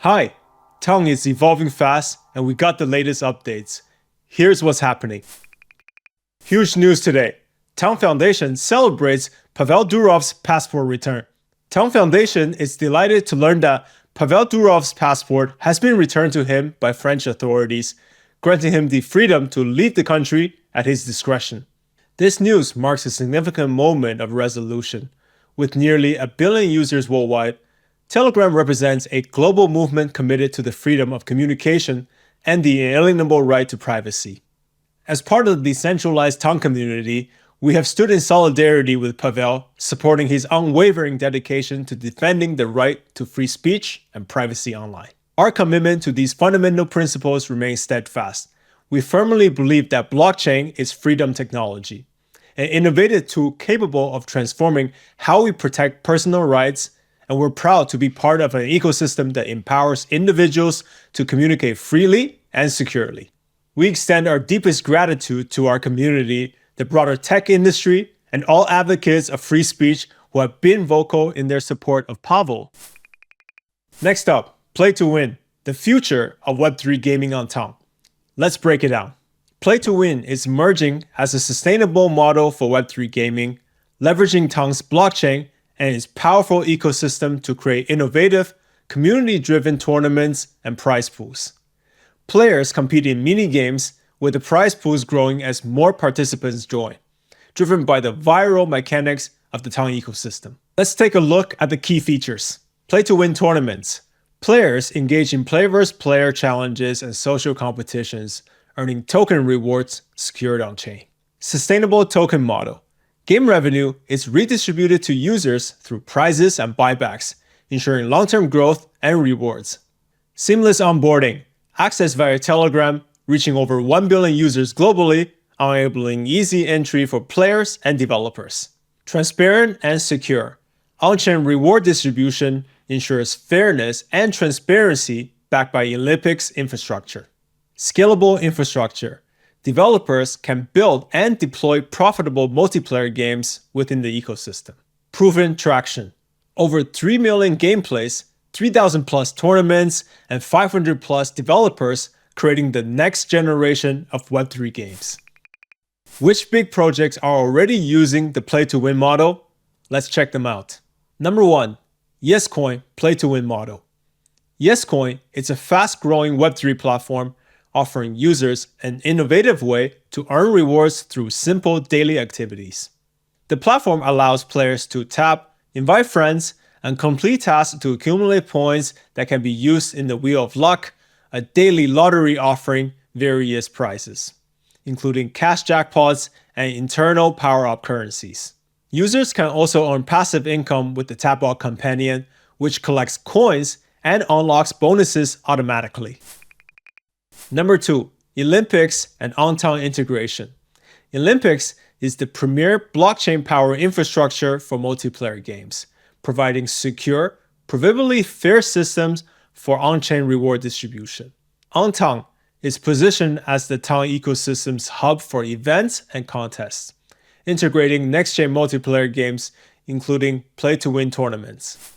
Hi, Tong is evolving fast and we got the latest updates. Here's what's happening. Huge news today. Tong Foundation celebrates Pavel Durov's passport return. Tong Foundation is delighted to learn that Pavel Durov's passport has been returned to him by French authorities, granting him the freedom to leave the country at his discretion. This news marks a significant moment of resolution. With nearly 1 billion users worldwide, Telegram represents a global movement committed to the freedom of communication and the inalienable right to privacy. As part of the decentralized Tong community, we have stood in solidarity with Pavel, supporting his unwavering dedication to defending the right to free speech and privacy online. Our commitment to these fundamental principles remains steadfast. We firmly believe that blockchain is freedom technology, an innovative tool capable of transforming how we protect personal rights, and we're proud to be part of an ecosystem that empowers individuals to communicate freely and securely. We extend our deepest gratitude to our community, the broader tech industry, and all advocates of free speech who have been vocal in their support of Pavel. Next up, Play to Win, the future of Web3 gaming on Tong. Let's break it down. Play to Win is emerging as a sustainable model for Web3 gaming, leveraging Tong's blockchain and its powerful ecosystem to create innovative, community-driven tournaments and prize pools. Players compete in mini-games, with the prize pools growing as more participants join, driven by the viral mechanics of the Tong ecosystem. Let's take a look at the key features. Play-to-win tournaments. Players engage in player-versus-player challenges and social competitions, earning token rewards secured on-chain. Sustainable token model. Game revenue is redistributed to users through prizes and buybacks, ensuring long-term growth and rewards. Seamless onboarding. Access via Telegram, reaching over 1 billion users globally, enabling easy entry for players and developers. Transparent and secure. On-chain reward distribution ensures fairness and transparency backed by Olympics infrastructure. Scalable infrastructure. Developers can build and deploy profitable multiplayer games within the ecosystem. Proven traction. Over 3 million gameplays, 3,000 plus tournaments, and 500 plus developers creating the next generation of Web3 games. Which big projects are already using the play-to-win model? Let's check them out. Number 1. YesCoin play-to-win model. YesCoin is a fast-growing Web3 platform offering users an innovative way to earn rewards through simple daily activities. The platform allows players to tap, invite friends, and complete tasks to accumulate points that can be used in the Wheel of Luck, a daily lottery offering various prizes, including cash jackpots and internal power-up currencies. Users can also earn passive income with the Tapbot Companion, which collects coins and unlocks bonuses automatically. Number 2. Olympics and on-Tong integration. Olympics is the premier blockchain-powered infrastructure for multiplayer games, providing secure, proverbially fair systems for on-chain reward distribution. On-Tong is positioned as the Tong ecosystem's hub for events and contests, integrating next-gen multiplayer games, including play-to-win tournaments.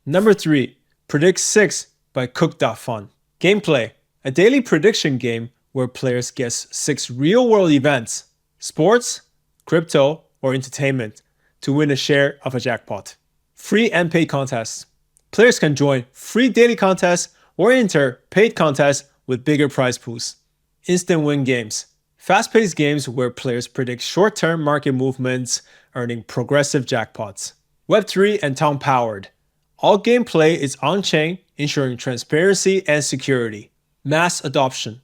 Number 3. Predict 6 by Cook.fun. Gameplay. A daily prediction game where players guess 6 real-world events, sports, crypto, or entertainment, to win a share of a jackpot. Free and paid contests. Players can join free daily contests or enter paid contests with bigger prize pools. Instant win games. Fast-paced games where players predict short-term market movements, earning progressive jackpots. Web3 and Tong powered. All gameplay is on-chain, ensuring transparency and security. Mass adoption.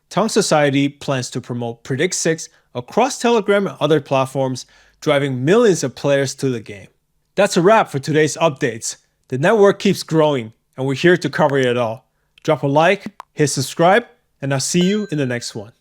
Tong Society plans to promote Predict 6 across Telegram and other platforms, driving millions of players to the game. That's a wrap for today's updates. The network keeps growing, and we're here to cover it all. Drop a like, hit subscribe, and I'll see you in the next one.